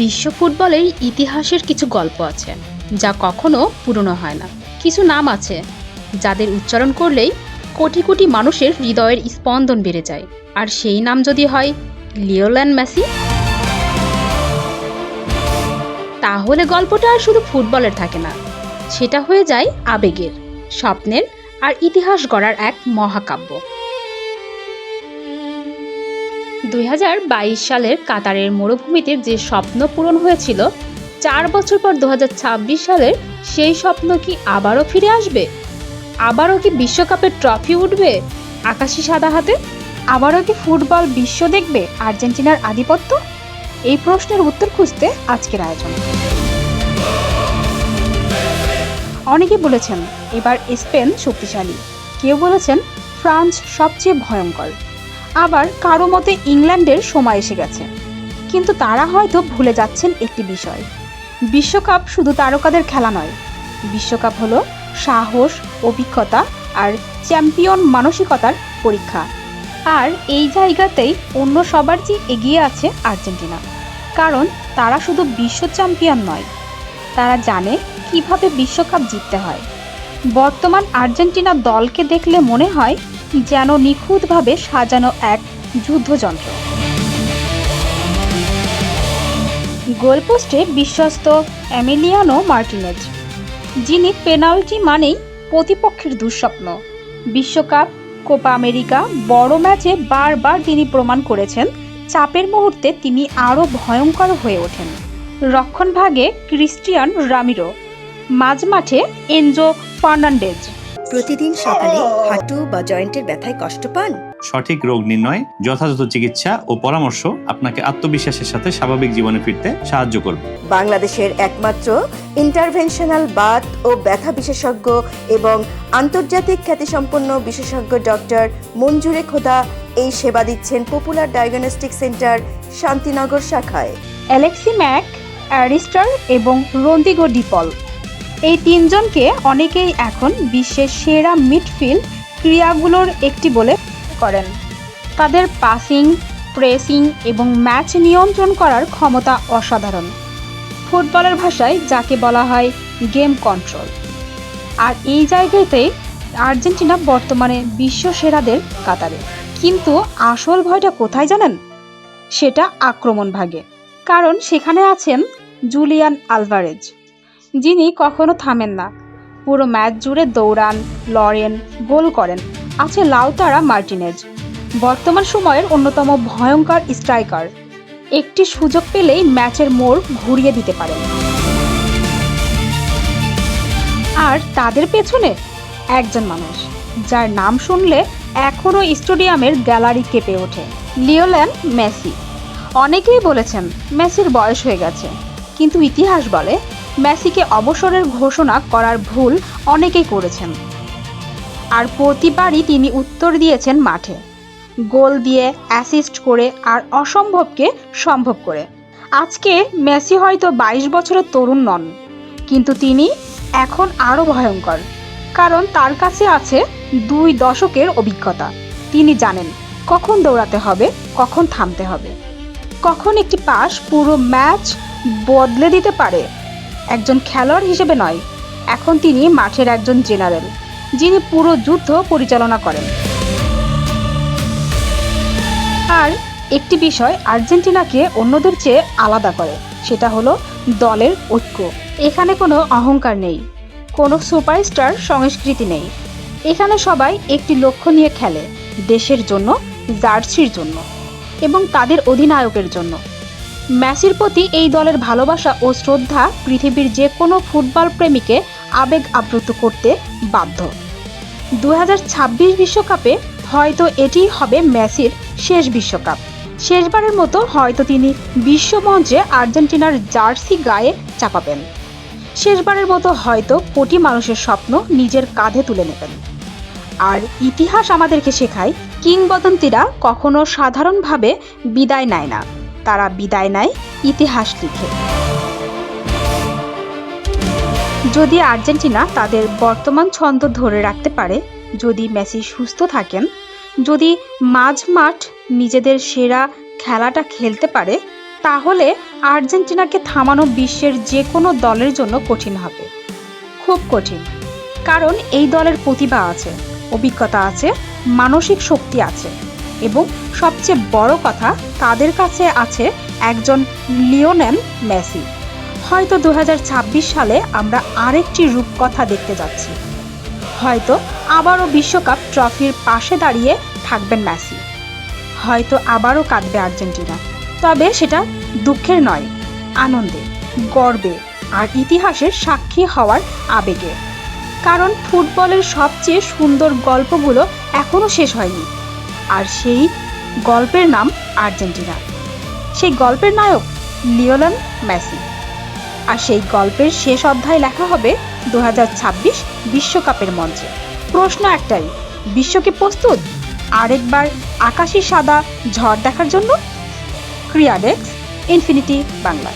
বিশ্ব ফুটবলের ইতিহাসের কিছু গল্প আছে যা কখনো পুরনো হয় না। কিছু নাম আছে যাদের উচ্চারণ করলেই কোটি কোটি মানুষের হৃদয়ের স্পন্দন বেড়ে যায়। আর সেই নাম যদি হয় লিওনেল মেসি, তাহলে গল্পটা আর শুধু ফুটবলের থাকে না, সেটা হয়ে যায় আবেগের, স্বপ্নের আর ইতিহাস গড়ার এক মহাকাব্য। 2022 সালের কাতারের মরুভূমিতে যে স্বপ্ন পূরণ হয়েছিল, 4 বছর পর 2026 সালের সেই স্বপ্ন কি আবারও ফিরে আসবে? আবারও কি বিশ্বকাপের ট্রফি উঠবে আকাশি সাদা হাতে? আবারও কি ফুটবল বিশ্ব দেখবে আর্জেন্টিনার আধিপত্য? এই প্রশ্নের উত্তর খুঁজতে আজকের আয়োজন। অনেকে বলেছেন এবার স্পেন শক্তিশালী, কেউ বলেছেন ফ্রান্স সবচেয়ে ভয়ঙ্কর, আবার কারো মতে ইংল্যান্ডের সময় এসে গেছে। কিন্তু তারা হয়তো ভুলে যাচ্ছেন একটি বিষয়, বিশ্বকাপ শুধু তারকাদের খেলা নয়, বিশ্বকাপ হলো সাহস, অভিজ্ঞতা আর চ্যাম্পিয়ন মানসিকতার পরীক্ষা। আর এই জায়গাতেই অন্য সবার চেয়ে এগিয়ে আছে আর্জেন্টিনা, কারণ তারা শুধু বিশ্ব চ্যাম্পিয়ন নয়, তারা জানে কিভাবে বিশ্বকাপ জিততে হয়। বর্তমান আর্জেন্টিনা দলকে দেখলে মনে হয় যেন নিখুঁতভাবে সাজানো এক যুদ্ধযন্ত্র। গোলপোস্টে বিশ্বস্ত এমিলিয়ানো মার্টিনেজ, যিনি পেনাল্টি মানেই প্রতিপক্ষের দুঃস্বপ্ন। বিশ্বকাপ, কোপা আমেরিকা, বড় ম্যাচে বারবার তিনি প্রমাণ করেছেন চাপের মুহূর্তে তিনি আরও ভয়ঙ্কর হয়ে ওঠেন। রক্ষণভাগে ক্রিস্টিয়ান রামিরো, মাঝমাঠে এনজো ফার্নান্ডেজ। প্রতিদিন সকালে হাঁটু বা জয়েন্টের ব্যথায় কষ্ট পান? সঠিক রোগ নির্ণয়, যথাযথ চিকিৎসা ও পরামর্শ আপনাকে আত্মবিশ্বাসের সাথে স্বাভাবিক জীবনে ফিরতে সাহায্য করবে। বাংলাদেশের একমাত্র ইন্টারভেনশনাল বাত ও ব্যথা বিশেষজ্ঞ এবং আন্তর্জাতিক খ্যাতিসম্পন্ন বিশেষজ্ঞ ডক্টর মঞ্জুরে খোদা এই সেবা দিচ্ছেন পপুলার ডায়াগনস্টিক সেন্টার শান্তিনগর শাখায়। অ্যালেক্সি ম্যাক, অ্যারিস্টার এবং রন্দিগো ডিপল, এই তিনজনকে অনেকেই এখন বিশ্বের সেরা মিডফিল্ড ক্রীড়াগুলোর একটি বলে করেন। তাদের পাসিং, প্রেসিং এবং ম্যাচ নিয়ন্ত্রণ করার ক্ষমতা অসাধারণ, ফুটবলের ভাষায় যাকে বলা হয় গেম কন্ট্রোল। আর এই জায়গাতেই আর্জেন্টিনা বর্তমানে বিশ্ব সেরাদের কাতারে। কিন্তু আসল ভয়টা কোথায় জানেন? সেটা আক্রমণ ভাগে, কারণ সেখানে আছেন জুলিয়ান আলভারেজ, যিনি কখনো থামেন না, পুরো ম্যাচ জুড়ে দৌড়ান, লড়েন, গোল করেন। আছে লাউতারা মার্টিনেজ, বর্তমান সময়ের অন্যতম ভয়ঙ্কর স্ট্রাইকার, একটি সুযোগ পেলেই ম্যাচের মোড় ঘুরিয়ে দিতে পারেন। আর তাদের পেছনে একজন মানুষ যার নাম শুনলে এখনও স্টেডিয়ামের গ্যালারি কেঁপে ওঠে, লিওনেল মেসি। অনেকেই বলেছেন মেসির বয়স হয়ে গেছে, কিন্তু ইতিহাস বলে মেসিকে অবসরের ঘোষণা করার ভুল অনেকেই করেছেন। আর প্রতিবারই তিনি উত্তর দিয়েছেন মাঠে, গোল দিয়ে, অ্যাসিস্ট করে আর অসম্ভবকে সম্ভব করে। আজকে মেসি হয়তো 22 বছরের তরুণ নন, কিন্তু তিনি এখন আরও ভয়ঙ্কর, কারণ তার কাছে আছে 2 দশকের অভিজ্ঞতা। তিনি জানেন কখন দৌড়াতে হবে, কখন থামতে হবে, কখন একটি পাস পুরো ম্যাচ বদলে দিতে পারে। একজন খেলোয়াড় হিসেবে নয়, এখন তিনি মাঠের একজন জেনারেল, যিনি পুরো যুদ্ধ পরিচালনা করেন। আর একটি বিষয় আর্জেন্টিনাকে অন্যদের চেয়ে আলাদা করে, সেটা হলো দলের ঐক্য। এখানে কোনো অহংকার নেই, কোনো সুপারস্টার সংস্কৃতি নেই। এখানে সবাই একটি লক্ষ্য নিয়ে খেলে, দেশের জন্য, জার্সির জন্য এবং তাদের অধিনায়কের জন্য। মেসির প্রতি এই দলের ভালোবাসা ও শ্রদ্ধা পৃথিবীর যে কোনো ফুটবল প্রেমীকে আবেগ আপ্লুত করতে বাধ্য। 2026 বিশ্বকাপে হয়তো এটিই হবে মেসির শেষ বিশ্বকাপ। শেষবারের মতো হয়তো তিনি বিশ্বমঞ্চে আর্জেন্টিনার জার্সি গায়ে চাপাবেন। শেষবারের মতো হয়তো কোটি মানুষের স্বপ্ন নিজের কাঁধে তুলে নেবেন। আর ইতিহাস আমাদেরকে শেখায়, কিংবদন্তিরা কখনো সাধারণভাবে বিদায় নেয় না, তারা বিদায় নেয় ইতিহাস লিখে। যদি আর্জেন্টিনা তাদের বর্তমান ছন্দ ধরে রাখতে পারে, যদি মেসি সুস্থ থাকেন, যদি মাঝমাঠ নিজেদের সেরা খেলাটা খেলতে পারে, তাহলে আর্জেন্টিনাকে থামানো বিশ্বের যে কোনো দলের জন্য কঠিন হবে, খুব কঠিন। কারণ এই দলের প্রতিভা আছে, অভিজ্ঞতা আছে, মানসিক শক্তি আছে এবং সবচেয়ে বড় কথা, তাদের কাছে আছে একজন লিওনেল মেসি। হয়তো 2026 সালে আমরা আরেকটি রূপকথা দেখতে যাচ্ছি। হয়তো আবারও বিশ্বকাপ ট্রফির পাশে দাঁড়িয়ে থাকবেন মেসি। হয়তো আবারও কাঁদবে আর্জেন্টিনা, তবে সেটা দুঃখের নয়, আনন্দে, গর্বে আর ইতিহাসের সাক্ষী হওয়ার আবেগে। কারণ ফুটবলের সবচেয়ে সুন্দর গল্পগুলো এখনো শেষ হয়নি, আর সেই গল্পের নাম আর্জেন্টিনা। সেই গল্পের নায়ক লিওনেল মেসি। আর সেই গল্পের শেষ অধ্যায় লেখা হবে 2026 বিশ্বকাপের মঞ্চে। প্রশ্ন একটাই, বিশ্ব কি প্রস্তুত আরেকবার আকাশি সাদা ঝড় দেখার জন্য? ক্রিয়া ডেস্ক, ইনফিনিটি বাংলা।